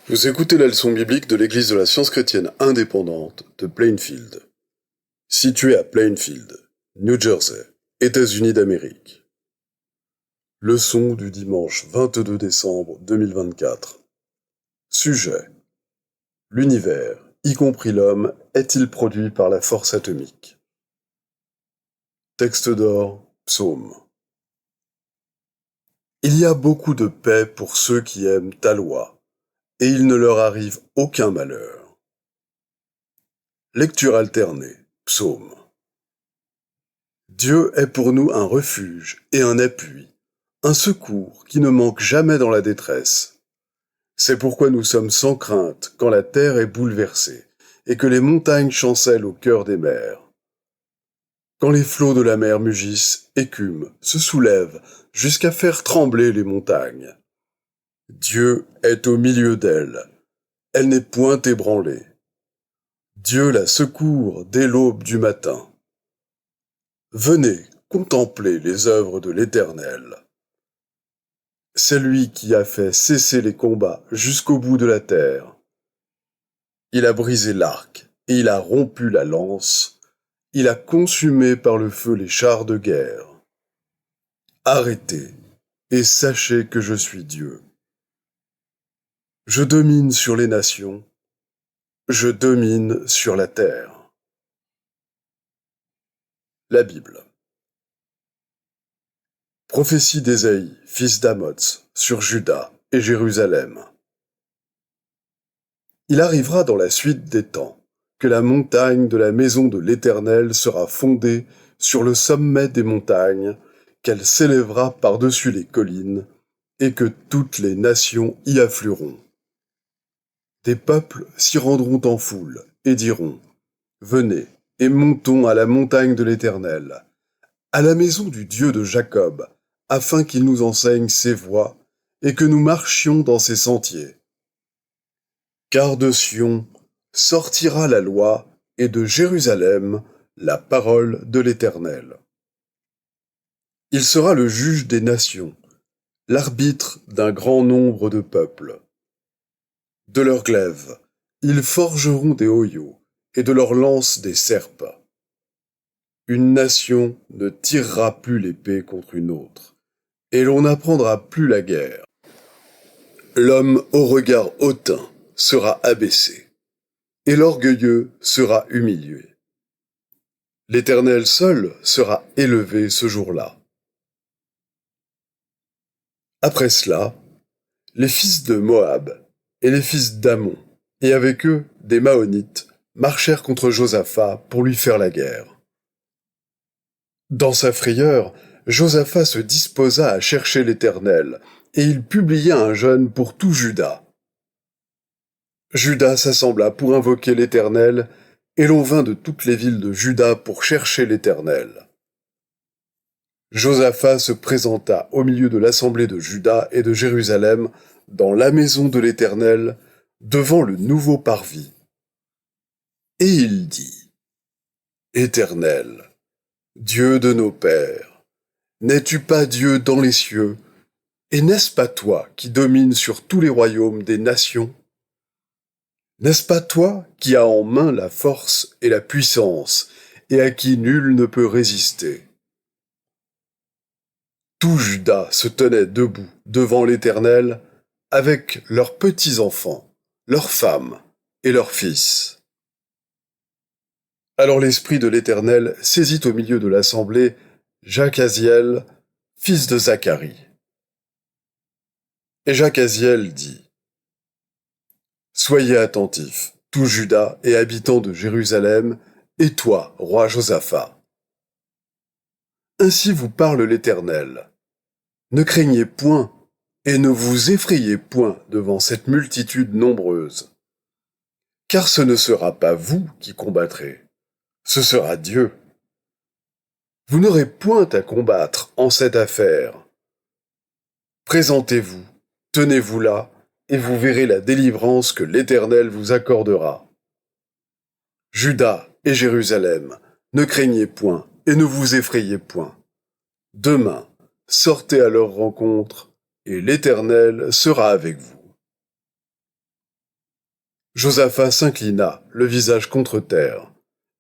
Vous écoutez la leçon biblique de l'Église de la Science chrétienne indépendante de Plainfield, située à Plainfield, New Jersey, États-Unis d'Amérique. Leçon du dimanche 22 décembre 2024. Sujet: l'univers, y compris l'homme, est-il produit par la force atomique? Texte d'or, psaume. Il y a beaucoup de paix pour ceux qui aiment ta loi, et il ne leur arrive aucun malheur. Lecture alternée, psaume. Dieu est pour nous un refuge et un appui, un secours qui ne manque jamais dans la détresse. C'est pourquoi nous sommes sans crainte quand la terre est bouleversée et que les montagnes chancellent au cœur des mers. Quand les flots de la mer mugissent, écument, se soulèvent jusqu'à faire trembler les montagnes. Dieu est au milieu d'elle. Elle n'est point ébranlée. Dieu la secourt dès l'aube du matin. Venez, contemplez les œuvres de l'Éternel. C'est lui qui a fait cesser les combats jusqu'au bout de la terre. Il a brisé l'arc et il a rompu la lance. Il a consumé par le feu les chars de guerre. Arrêtez et sachez que je suis Dieu. Je domine sur les nations. Je domine sur la terre. La Bible. Prophétie d'Ésaïe, fils d'Amoz, sur Juda et Jérusalem. Il arrivera dans la suite des temps que la montagne de la maison de l'Éternel sera fondée sur le sommet des montagnes, qu'elle s'élèvera par-dessus les collines, et que toutes les nations y afflueront. Des peuples s'y rendront en foule, et diront: Venez, et montons à la montagne de l'Éternel, à la maison du Dieu de Jacob, afin qu'il nous enseigne ses voies, et que nous marchions dans ses sentiers. Car de Sion sortira la loi, et de Jérusalem la parole de l'Éternel. Il sera le juge des nations, l'arbitre d'un grand nombre de peuples. De leurs glaives, ils forgeront des hoyaux, et de leurs lances des serpes. Une nation ne tirera plus l'épée contre une autre, et l'on n'apprendra plus la guerre. L'homme au regard hautain sera abaissé, et l'orgueilleux sera humilié. L'Éternel seul sera élevé ce jour-là. Après cela, les fils de Moab et les fils d'Ammon, et avec eux des Maonites, marchèrent contre Josaphat pour lui faire la guerre. Dans sa frayeur, Josaphat se disposa à chercher l'Éternel, et il publia un jeûne pour tout Juda. Juda s'assembla pour invoquer l'Éternel, et l'on vint de toutes les villes de Juda pour chercher l'Éternel. Josaphat se présenta au milieu de l'assemblée de Juda et de Jérusalem, dans la maison de l'Éternel, devant le nouveau parvis. Et il dit: Éternel, Dieu de nos pères, n'es-tu pas Dieu dans les cieux, et n'est-ce pas toi qui domines sur tous les royaumes des nations? N'est-ce pas toi qui as en main la force et la puissance, et à qui nul ne peut résister? Tout Juda se tenait debout devant l'Éternel, avec leurs petits-enfants, leurs femmes et leurs fils. Alors l'Esprit de l'Éternel saisit au milieu de l'assemblée Jachaziel, fils de Zacharie. Et Jachaziel dit: Soyez attentifs, tout Juda et habitants de Jérusalem, et toi, roi Josaphat. Ainsi vous parle l'Éternel. Ne craignez point, et ne vous effrayez point devant cette multitude nombreuse. Car ce ne sera pas vous qui combattrez, ce sera Dieu. Vous n'aurez point à combattre en cette affaire. Présentez-vous, tenez-vous là, et vous verrez la délivrance que l'Éternel vous accordera. Juda et Jérusalem, ne craignez point et ne vous effrayez point. Demain, sortez à leur rencontre, et l'Éternel sera avec vous. Josaphat s'inclina, le visage contre terre,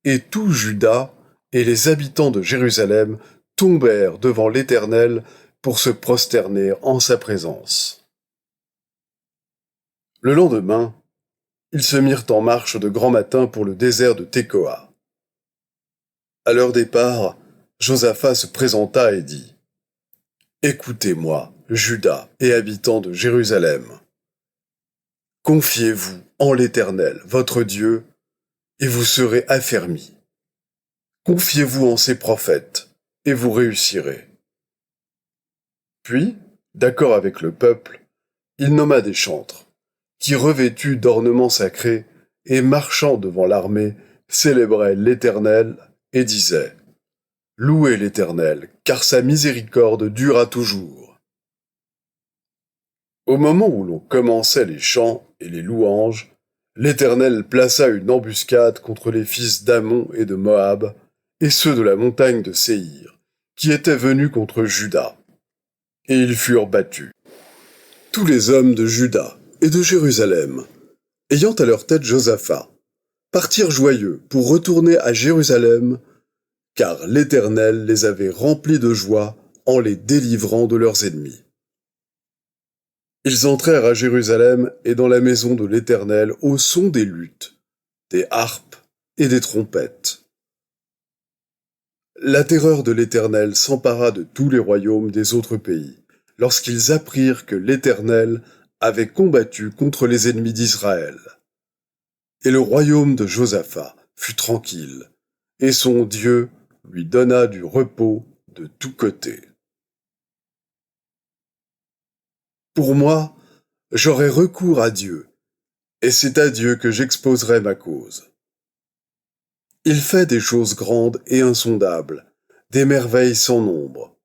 et tout Juda et les habitants de Jérusalem tombèrent devant l'Éternel pour se prosterner en sa présence. Le lendemain, ils se mirent en marche de grand matin pour le désert de Tékoa. À leur départ, Josaphat se présenta et dit : « Écoutez-moi, Juda et habitants de Jérusalem. Confiez-vous en l'Éternel, votre Dieu, et vous serez affermis. Confiez-vous en ses prophètes, et vous réussirez. » Puis, d'accord avec le peuple, il nomma des chantres, qui, revêtus d'ornements sacrés et marchant devant l'armée, célébraient l'Éternel et disaient : « Louez l'Éternel, car sa miséricorde dura toujours. » Au moment où l'on commençait les chants et les louanges, l'Éternel plaça une embuscade contre les fils d'Ammon et de Moab, et ceux de la montagne de Séhir, qui étaient venus contre Juda. Et ils furent battus. Tous les hommes de Juda et de Jérusalem, ayant à leur tête Josaphat, partirent joyeux pour retourner à Jérusalem, car l'Éternel les avait remplis de joie en les délivrant de leurs ennemis. Ils entrèrent à Jérusalem et dans la maison de l'Éternel au son des luttes, des harpes et des trompettes. La terreur de l'Éternel s'empara de tous les royaumes des autres pays, lorsqu'ils apprirent que l'Éternel avait combattu contre les ennemis d'Israël. Et le royaume de Josaphat fut tranquille, et son Dieu lui donna du repos de tous côtés. Pour moi, j'aurai recours à Dieu, et c'est à Dieu que j'exposerai ma cause. Il fait des choses grandes et insondables, des merveilles sans nombre.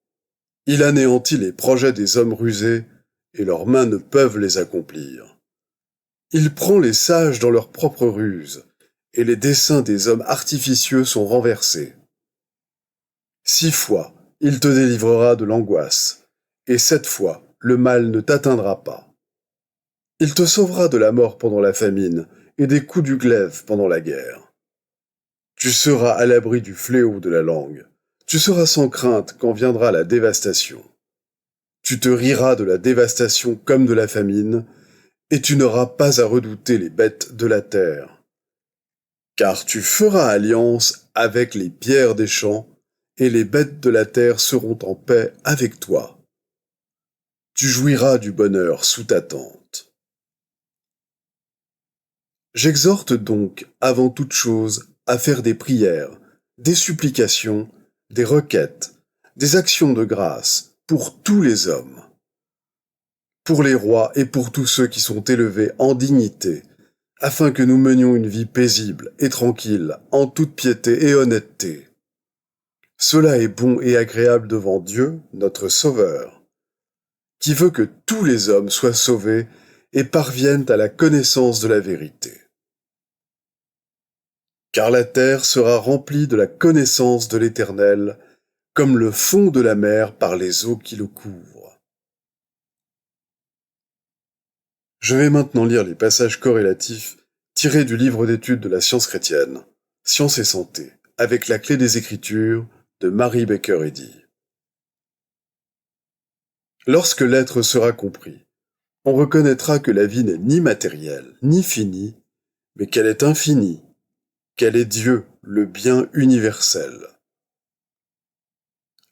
Il anéantit les projets des hommes rusés, et leurs mains ne peuvent les accomplir. Il prend les sages dans leurs propres ruses, et les desseins des hommes artificieux sont renversés. 6 fois, il te délivrera de l'angoisse, et 7 fois, le mal ne t'atteindra pas. Il te sauvera de la mort pendant la famine, et des coups du glaive pendant la guerre. Tu seras à l'abri du fléau de la langue. Tu seras sans crainte quand viendra la dévastation. Tu te riras de la dévastation comme de la famine, et tu n'auras pas à redouter les bêtes de la terre. Car tu feras alliance avec les pierres des champs, et les bêtes de la terre seront en paix avec toi. Tu jouiras du bonheur sous ta tente. J'exhorte donc, avant toute chose, à faire des prières, des supplications, des requêtes, des actions de grâce pour tous les hommes, pour les rois et pour tous ceux qui sont élevés en dignité, afin que nous menions une vie paisible et tranquille, en toute piété et honnêteté. Cela est bon et agréable devant Dieu, notre Sauveur, qui veut que tous les hommes soient sauvés et parviennent à la connaissance de la vérité. Car la terre sera remplie de la connaissance de l'Éternel, comme le fond de la mer par les eaux qui le couvrent. Je vais maintenant lire les passages corrélatifs tirés du livre d'études de la science chrétienne, Science et santé, avec la clé des Écritures de Mary Baker Eddy. Lorsque l'être sera compris, on reconnaîtra que la vie n'est ni matérielle, ni finie, mais qu'elle est infinie, qu'elle est Dieu, le bien universel.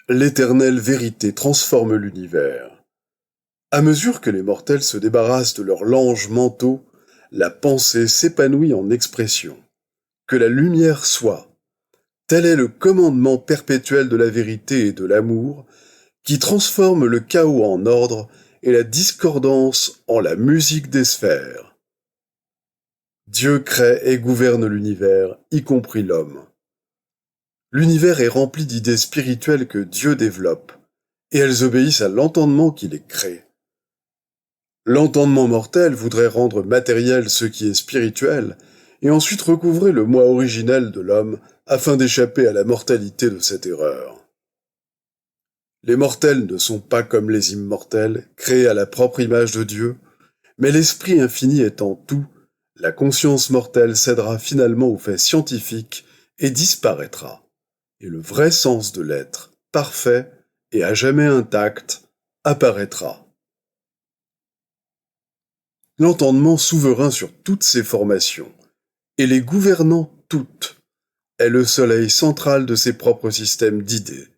L'éternelle vérité transforme l'univers. À mesure que les mortels se débarrassent de leurs langes mentaux, la pensée s'épanouit en expression. Que la lumière soit. Tel est le commandement perpétuel de la vérité et de l'amour, qui transforme le chaos en ordre et la discordance en la musique des sphères. Dieu crée et gouverne l'univers, y compris l'homme. L'univers est rempli d'idées spirituelles que Dieu développe, et elles obéissent à l'entendement qui les crée. L'entendement mortel voudrait rendre matériel ce qui est spirituel, et ensuite recouvrer le moi originel de l'homme afin d'échapper à la mortalité de cette erreur. Les mortels ne sont pas comme les immortels, créés à la propre image de Dieu, mais l'Esprit infini est en tout, la conscience mortelle cédera finalement aux faits scientifiques et disparaîtra, et le vrai sens de l'être, parfait et à jamais intact, apparaîtra. L'entendement souverain sur toutes ces formations, et les gouvernant toutes, est le soleil central de ses propres systèmes d'idées,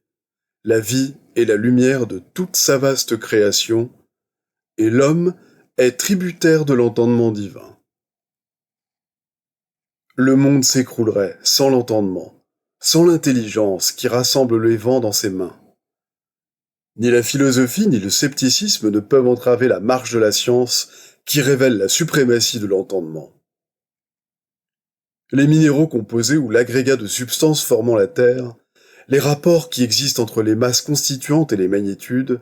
la vie et la lumière de toute sa vaste création, et l'homme est tributaire de l'entendement divin. Le monde s'écroulerait sans l'entendement, sans l'intelligence qui rassemble les vents dans ses mains. Ni la philosophie ni le scepticisme ne peuvent entraver la marche de la science qui révèle la suprématie de l'entendement. Les minéraux composés ou l'agrégat de substances formant la Terre, les rapports qui existent entre les masses constituantes et les magnitudes,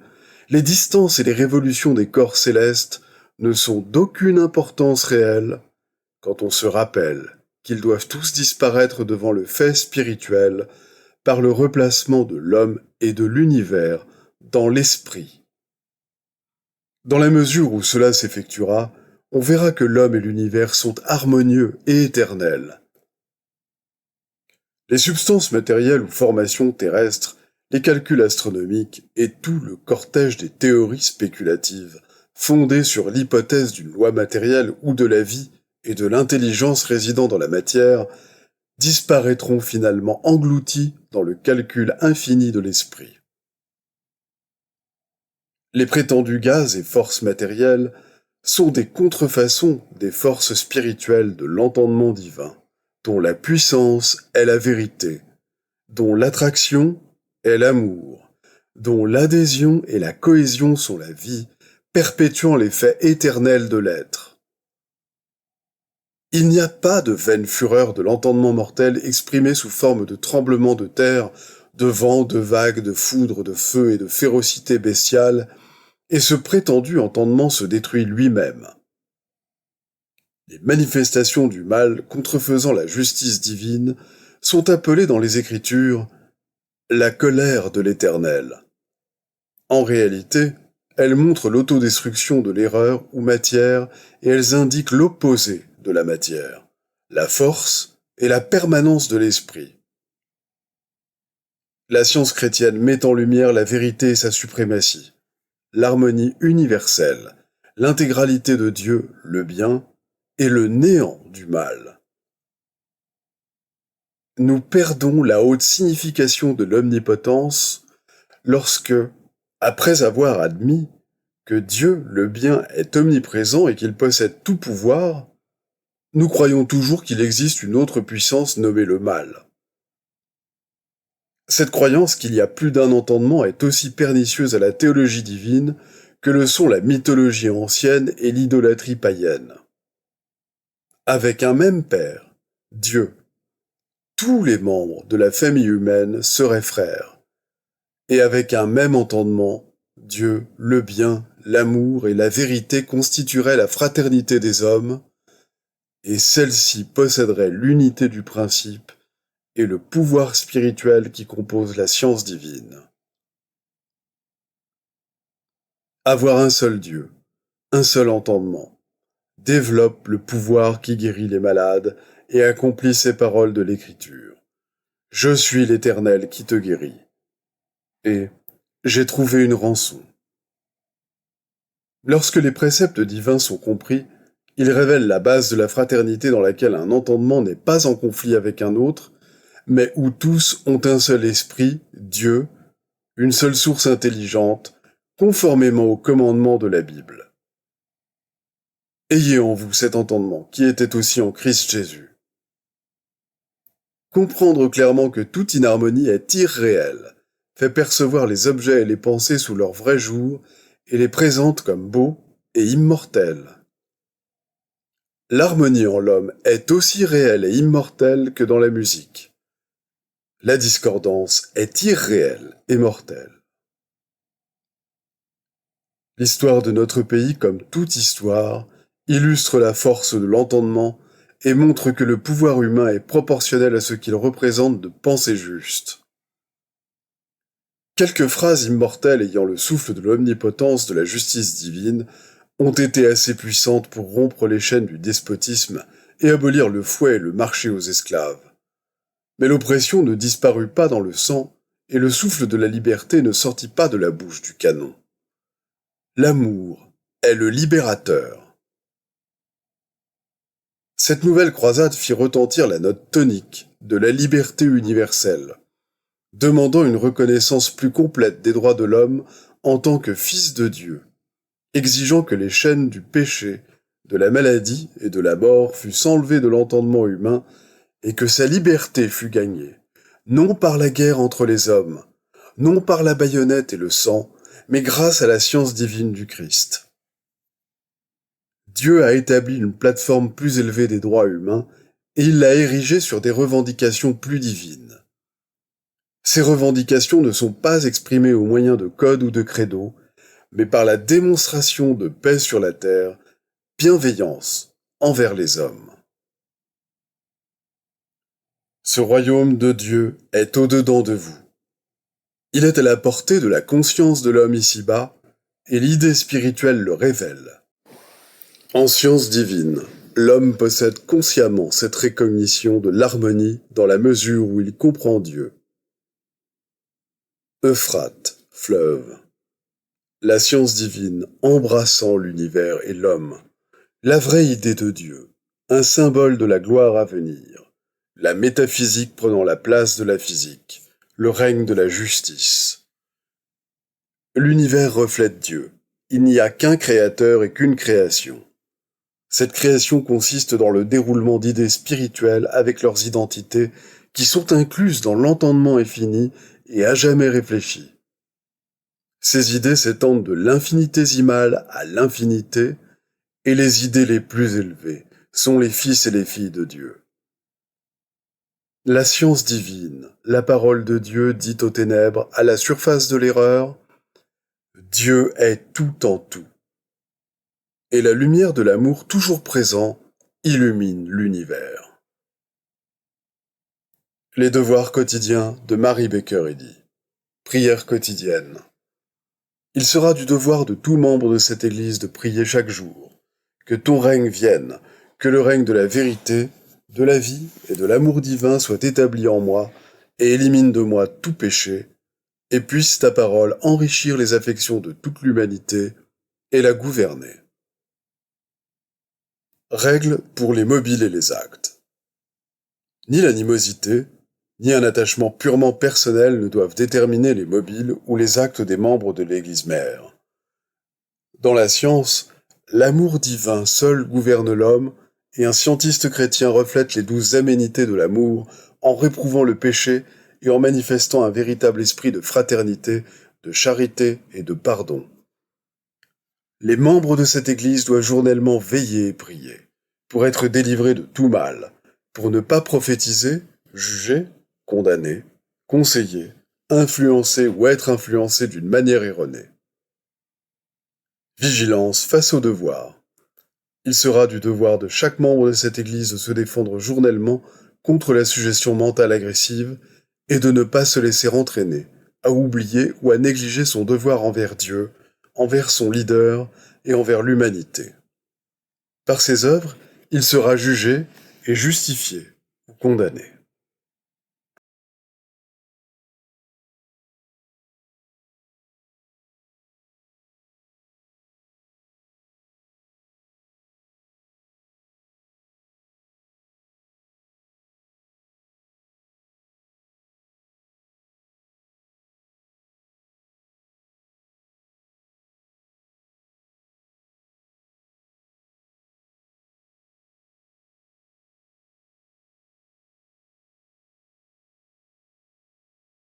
les distances et les révolutions des corps célestes ne sont d'aucune importance réelle quand on se rappelle qu'ils doivent tous disparaître devant le fait spirituel par le replacement de l'homme et de l'univers dans l'esprit. Dans la mesure où cela s'effectuera, on verra que l'homme et l'univers sont harmonieux et éternels. Les substances matérielles ou formations terrestres, les calculs astronomiques et tout le cortège des théories spéculatives, fondées sur l'hypothèse d'une loi matérielle ou de la vie et de l'intelligence résidant dans la matière, disparaîtront finalement engloutis dans le calcul infini de l'esprit. Les prétendus gaz et forces matérielles sont des contrefaçons des forces spirituelles de l'entendement divin, dont la puissance est la vérité, dont l'attraction est l'amour, dont l'adhésion et la cohésion sont la vie, perpétuant les faits éternels de l'être. Il n'y a pas de vaine fureur de l'entendement mortel exprimée sous forme de tremblements de terre, de vent, de vagues, de foudre, de feu et de férocité bestiale, et ce prétendu entendement se détruit lui-même. Les manifestations du mal contrefaisant la justice divine sont appelées dans les Écritures la colère de l'Éternel. En réalité, elles montrent l'autodestruction de l'erreur ou matière et elles indiquent l'opposé de la matière, la force et la permanence de l'esprit. La science chrétienne met en lumière la vérité et sa suprématie, l'harmonie universelle, l'intégralité de Dieu, le bien, et le néant du mal. Nous perdons la haute signification de l'omnipotence lorsque, après avoir admis que Dieu, le bien, est omniprésent et qu'il possède tout pouvoir, nous croyons toujours qu'il existe une autre puissance nommée le mal. Cette croyance qu'il y a plus d'un entendement est aussi pernicieuse à la théologie divine que le sont la mythologie ancienne et l'idolâtrie païenne. Avec un même Père, Dieu, tous les membres de la famille humaine seraient frères, et avec un même entendement, Dieu, le bien, l'amour et la vérité constitueraient la fraternité des hommes, et celle-ci posséderait l'unité du principe et le pouvoir spirituel qui compose la science divine. Avoir un seul Dieu, un seul entendement, développe le pouvoir qui guérit les malades et accomplit ces paroles de l'Écriture. Je suis l'Éternel qui te guérit. Et j'ai trouvé une rançon. Lorsque les préceptes divins sont compris, ils révèlent la base de la fraternité dans laquelle un entendement n'est pas en conflit avec un autre, mais où tous ont un seul esprit, Dieu, une seule source intelligente, conformément aux commandements de la Bible. Ayez en vous cet entendement qui était aussi en Christ Jésus. Comprendre clairement que toute inharmonie est irréelle fait percevoir les objets et les pensées sous leur vrai jour et les présente comme beaux et immortels. L'harmonie en l'homme est aussi réelle et immortelle que dans la musique. La discordance est irréelle et mortelle. L'histoire de notre pays, comme toute histoire, illustre la force de l'entendement et montre que le pouvoir humain est proportionnel à ce qu'il représente de pensée juste. Quelques phrases immortelles ayant le souffle de l'omnipotence de la justice divine ont été assez puissantes pour rompre les chaînes du despotisme et abolir le fouet et le marché aux esclaves. Mais l'oppression ne disparut pas dans le sang, et le souffle de la liberté ne sortit pas de la bouche du canon. L'amour est le libérateur. Cette nouvelle croisade fit retentir la note tonique de la liberté universelle, demandant une reconnaissance plus complète des droits de l'homme en tant que fils de Dieu, exigeant que les chaînes du péché, de la maladie et de la mort fussent enlevées de l'entendement humain et que sa liberté fût gagnée, non par la guerre entre les hommes, non par la baïonnette et le sang, mais grâce à la science divine du Christ. Dieu a établi une plateforme plus élevée des droits humains et il l'a érigée sur des revendications plus divines. Ces revendications ne sont pas exprimées au moyen de codes ou de credos, mais par la démonstration de paix sur la terre, bienveillance envers les hommes. Ce royaume de Dieu est au-dedans de vous. Il est à la portée de la conscience de l'homme ici-bas, et l'idée spirituelle le révèle. En science divine, l'homme possède consciemment cette recognition de l'harmonie dans la mesure où il comprend Dieu. Euphrate, fleuve. La science divine embrassant l'univers et l'homme, la vraie idée de Dieu, un symbole de la gloire à venir, la métaphysique prenant la place de la physique, le règne de la justice. L'univers reflète Dieu. Il n'y a qu'un créateur et qu'une création. Cette création consiste dans le déroulement d'idées spirituelles avec leurs identités qui sont incluses dans l'entendement infini et à jamais réfléchi. Ces idées s'étendent de l'infinitésimal à l'infinité, et les idées les plus élevées sont les fils et les filles de Dieu. La science divine, la parole de Dieu dite aux ténèbres, à la surface de l'erreur, Dieu est tout en tout. Et la lumière de l'amour toujours présent illumine l'univers. Les devoirs quotidiens de Mary Baker Eddy. Prière quotidienne. Il sera du devoir de tout membre de cette Église de prier chaque jour. Que ton règne vienne, que le règne de la vérité, de la vie et de l'amour divin soit établi en moi et élimine de moi tout péché, et puisse ta parole enrichir les affections de toute l'humanité et la gouverner. Règles pour les mobiles et les actes. Ni l'animosité, ni un attachement purement personnel ne doivent déterminer les mobiles ou les actes des membres de l'Église mère. Dans la science, l'amour divin seul gouverne l'homme, et un scientiste chrétien reflète les 12 aménités de l'amour en réprouvant le péché et en manifestant un véritable esprit de fraternité, de charité et de pardon. Les membres de cette Église doivent journellement veiller et prier, pour être délivrés de tout mal, pour ne pas prophétiser, juger, condamner, conseiller, influencer ou être influencé d'une manière erronée. Vigilance face au devoir. Il sera du devoir de chaque membre de cette Église de se défendre journellement contre la suggestion mentale agressive et de ne pas se laisser entraîner, à oublier ou à négliger son devoir envers Dieu, envers son leader et envers l'humanité. Par ses œuvres, il sera jugé et justifié ou condamné.